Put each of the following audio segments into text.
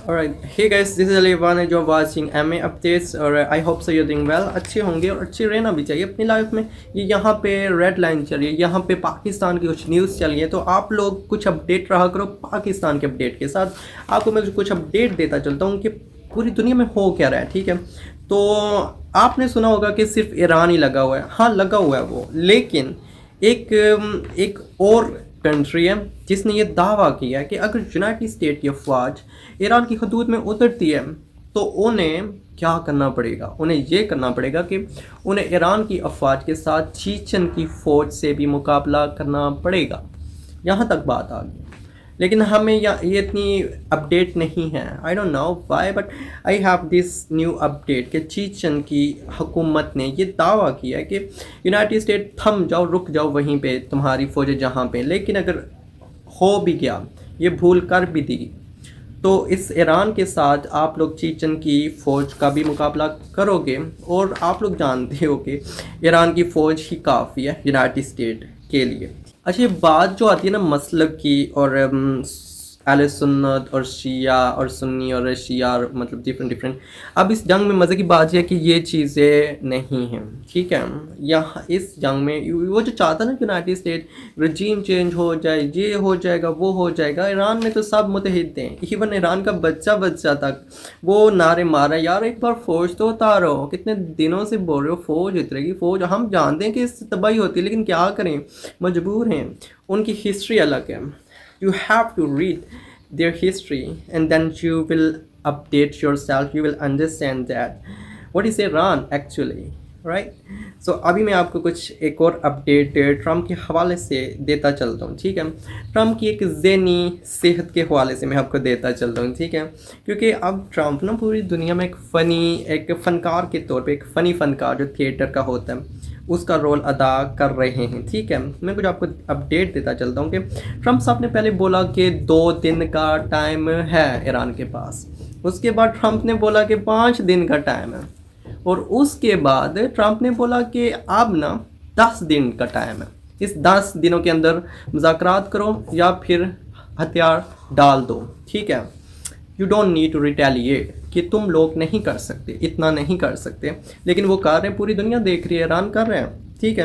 Alright, hey guys, this is Ali Ivan जो watching MA updates और I hope so you're doing well। अच्छे होंगे और अच्छे रहना भी चाहिए अपनी लाइफ में। ये यहाँ पे रेड लाइन चल रही है, यहाँ पे पाकिस्तान की कुछ न्यूज़ चल रही है, तो आप लोग कुछ अपडेट रहा करो पाकिस्तान के अपडेट के साथ। आपको मैं कुछ अपडेट देता चलता हूँ कि पूरी दुनिया में हो क्या रहा है, ठीक है। तो आपने सुना होगा कि सिर्फ ईरान ही लगा हुआ है, हाँ लगा हुआ है वो, लेकिन एक और कंट्री है जिसने ये दावा किया है कि अगर यूनाइटेड स्टेट की अफवाज ईरान की हदूद में उतरती है तो उन्हें क्या करना पड़ेगा, उन्हें ये करना पड़ेगा कि उन्हें ईरान की अफवाज के साथ चीचन की फ़ौज से भी मुकाबला करना पड़ेगा। यहाँ तक बात आ गई, लेकिन हमें ये इतनी अपडेट नहीं है। I don't know why but I have this new update कि चीचन की हुकूमत ने ये दावा किया है कि यूनाइटेड स्टेट थम जाओ, रुक जाओ वहीं पे तुम्हारी फ़ौजें जहाँ पे, लेकिन अगर हो भी गया, ये भूल कर भी दी, तो इस ईरान के साथ आप लोग चीचन की फ़ौज का भी मुकाबला करोगे। और आप लोग जानते हो कि ईरान की फ़ौज ही काफ़ी है यूनाइटेड स्टेट के लिए। अच्छा, ये बात जो आती है ना मसलब की, और अहले सुन्नत और शिया और सुन्नी और शिया, मतलब डिफरेंट। अब इस जंग में मज़े की बात यह है कि ये चीज़ें नहीं हैं, ठीक है। यहाँ इस जंग में वो जो चाहता ना यूनाइटेड स्टेट रजीम चेंज हो जाए, ये हो जाएगा वो हो जाएगा, ईरान में तो सब मुतहिद हैं। इवन ईरान का बच्चा तक वो नारे मारा, यार एक बार फ़ौज तो उतारो, कितने दिनों से बोल रहे हो फ़ौज उतरेगी फ़ौज। हम जानते हैं कि इससे तबाही होती है, लेकिन क्या करें, मजबूर हैं। उनकी हिस्ट्री अलग है। You have to read their history and then you will update yourself, you will understand that what is Iran actually, right? So अभी मैं आपको कुछ एक और अपडेट ट्रम्प के हवाले से देता चलता हूँ, ठीक है। ट्रम्प की एक ज़हनी सेहत के हवाले से मैं आपको देता चलता हूँ, ठीक है। क्योंकि अब ट्रम्प ना पूरी दुनिया में एक फ़नकार के तौर पे, एक फ़नी फ़नकार जो थिएटर का होता है उसका रोल अदा कर रहे हैं, ठीक है। मैं कुछ आपको अपडेट देता चलता हूँ कि ट्रम्प साहब ने पहले बोला कि 2 दिन का टाइम है ईरान के पास, उसके बाद ट्रम्प ने बोला कि 5 दिन का टाइम है, और उसके बाद ट्रम्प ने बोला कि अब ना 10 दिन का टाइम है, इस 10 दिनों के अंदर मुज़ाकरात करो या फिर हथियार डाल दो, ठीक है। You don't need to retaliate, कि तुम लोग नहीं कर सकते, इतना नहीं कर सकते, लेकिन वो कर रहे हैं, पूरी दुनिया देख रही है, ईरान कर रहे हैं, ठीक है।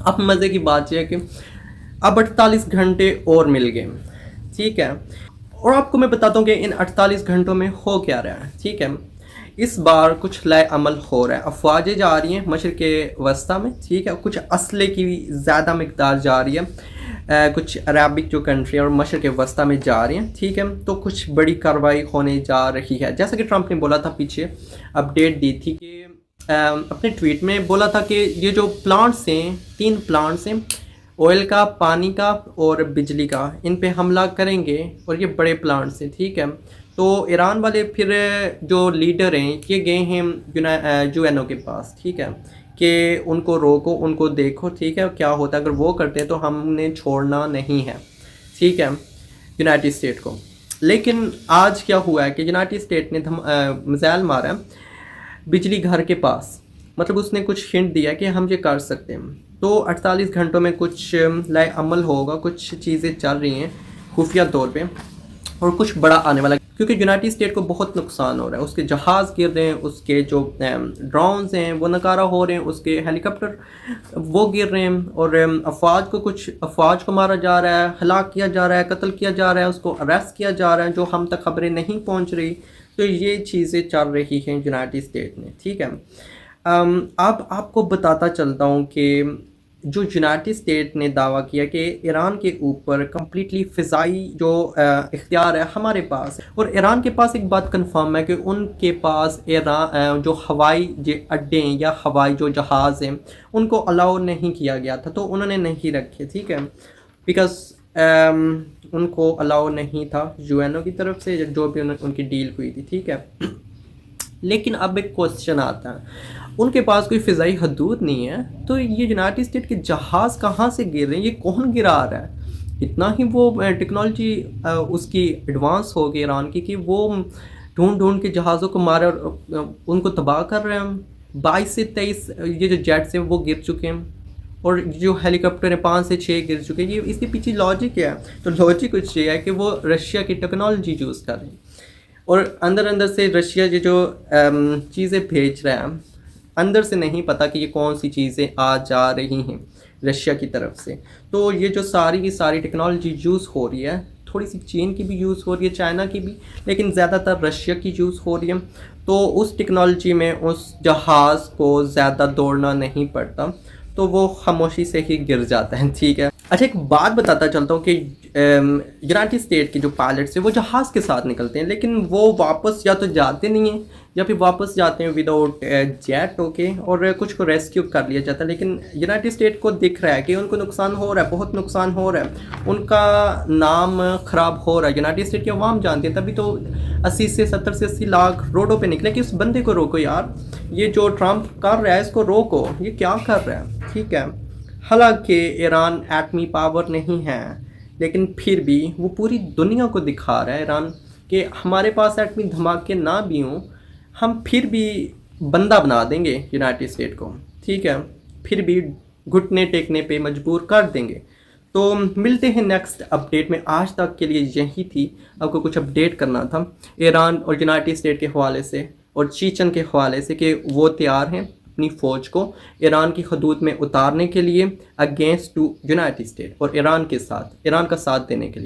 अब मज़े की बात यह है कि अब 48 घंटे और मिल गए, ठीक है। और आपको मैं बताता हूँ कि इन 48 घंटों में हो क्या रहा है, ठीक है। इस बार कुछ लाए अमल हो रहा है, अफवाजें जा रही हैं मशरिक़ वस्ता में, ठीक है। कुछ असले की ज़्यादा मकदार जा रही है, कुछ अरबिक जो कंट्री और मशरिक़ वस्ता में जा रही हैं, ठीक है। तो कुछ बड़ी कार्रवाई होने जा रही है, जैसा कि ट्रम्प ने बोला था, पीछे अपडेट दी थी कि अपने ट्वीट में बोला था कि ये जो प्लांट्स हैं, 3 प्लांट्स हैं, ऑयल का, पानी का और बिजली का, इन पे हमला करेंगे, और ये बड़े प्लांट्स हैं, ठीक है। तो ईरान वाले फिर जो लीडर हैं ये गए हैं यूएनओ के पास, ठीक है, कि उनको रोको, उनको देखो, ठीक है, क्या होता है। अगर वो करते हैं तो हमने छोड़ना नहीं है, ठीक है, यूनाइटेड स्टेट को। लेकिन आज क्या हुआ है कि यूनाइटेड स्टेट ने मिसाइल मारा बिजली घर के पास, मतलब उसने कुछ हिंट दिया कि हम ये कर सकते हैं। तो 48 घंटों में कुछ लाए अमल होगा, कुछ चीज़ें चल रही हैं खुफिया तौर पे, और कुछ बड़ा आने वाला, क्योंकि यूनाइटेड स्टेट को बहुत नुकसान हो रहा है। उसके जहाज़ गिर रहे हैं, उसके जो ड्रोन्स हैं वो नकारा हो रहे हैं, उसके हेलीकॉप्टर वो गिर रहे हैं, और अफवाज को मारा जा रहा है, हलाक किया जा रहा है, कत्ल किया जा रहा है, उसको अरेस्ट किया जा रहा है, जो हम तक खबरें नहीं पहुंच रही। तो ये चीज़ें चल रही हैं यूनाइटेड स्टेट में, ठीक है। अब आपको बताता चलता हूँ कि जो यूनाइटेड स्टेट ने दावा किया कि ईरान के ऊपर कम्प्लीटली फ़िज़ाई जो इख्तियार है हमारे पास है, और ईरान के पास एक बात कंफर्म है कि उनके पास ईरान जो हवाई अड्डे या हवाई जो जहाज़ हैं उनको अलाउ नहीं किया गया था, तो उन्होंने नहीं रखे, ठीक है, बिकॉज़ उनको अलाउ नहीं था यूएनओ की तरफ से, जो भी उनकी डील हुई थी, ठीक है। लेकिन अब एक क्वेश्चन आता है, उनके पास कोई फ़िज़ाई हदूद नहीं है, तो ये यूनाइटेड स्टेट के जहाज़ कहाँ से गिर रहे हैं, ये कौन गिरा रहा है। इतना ही वो टेक्नोलॉजी उसकी एडवांस हो गई ईरान की कि वो ढूंढ के जहाज़ों को मारे और उनको तबाह कर रहे हैं। 22 से 23 ये जो जेट्स हैं वो गिर चुके हैं, और जो हेलीकॉप्टर है 5 से 6 गिर चुके हैं। ये इसके पीछे लॉजिक क्या है, तो लॉजिक कुछ ये है कि वो रशिया की टेक्नोलॉजी यूज़ कर रहे हैं। اور اندر اندر سے رشیا یہ جو چیزیں بھیج رہا ہے اندر سے نہیں پتہ کہ یہ کون سی چیزیں آ جا رہی ہیں رشیا کی طرف سے. تو یہ جو ساری کی ساری ٹیکنالوجی یوز ہو رہی ہے, تھوڑی سی چین کی بھی یوز ہو رہی ہے, چائنا کی بھی, لیکن زیادہ تر رشیا کی یوز ہو رہی ہے. تو اس ٹیکنالوجی میں اس جہاز کو زیادہ دوڑنا نہیں پڑتا, تو وہ خاموشی سے ہی گر جاتا ہے. ٹھیک ہے. اچھا ایک بات بتاتا چلتا ہوں کہ یونائٹڈ اسٹیٹ کے جو پائلٹس ہیں وہ جہاز کے ساتھ نکلتے ہیں, لیکن وہ واپس یا تو جاتے نہیں ہیں یا پھر واپس جاتے ہیں وداؤٹ جیٹ, اوکے, اور کچھ کو ریسکیو کر لیا جاتا ہے. لیکن یونائٹڈ اسٹیٹ کو دکھ رہا ہے کہ ان کو نقصان ہو رہا ہے, بہت نقصان ہو رہا ہے, ان کا نام خراب ہو رہا ہے. یونائٹڈ اسٹیٹ کی عوام جانتی ہے, تبھی تو 80 سے 80 لاکھ روڈوں پہ نکلے کہ اس بندے کو روکو یار, یہ جو ٹرمپ کر رہا ہے اس کو روکو, یہ کیا کر رہا ہے. ٹھیک ہے. حالانکہ ایران ایٹمی پاور نہیں ہے, لیکن پھر بھی وہ پوری دنیا کو دکھا رہا ہے ایران کہ ہمارے پاس ایٹمی دھماکے نہ بھی ہوں, ہم پھر بھی بندہ بنا دیں گے یونائٹڈ اسٹیٹ کو. ٹھیک ہے. پھر بھی گھٹنے ٹیکنے پہ مجبور کر دیں گے. تو ملتے ہیں نیکسٹ اپڈیٹ میں. آج تک کے لیے یہی تھی, آپ کو کچھ اپڈیٹ کرنا تھا ایران اور یونائٹڈ اسٹیٹ کے حوالے سے اور چیچن کے حوالے سے کہ وہ تیار ہیں اپنی فوج کو ایران کی حدود میں اتارنے کے لیے اگینسٹ ٹو یونائٹڈ اسٹیٹ, اور ایران کا ساتھ دینے کے لیے.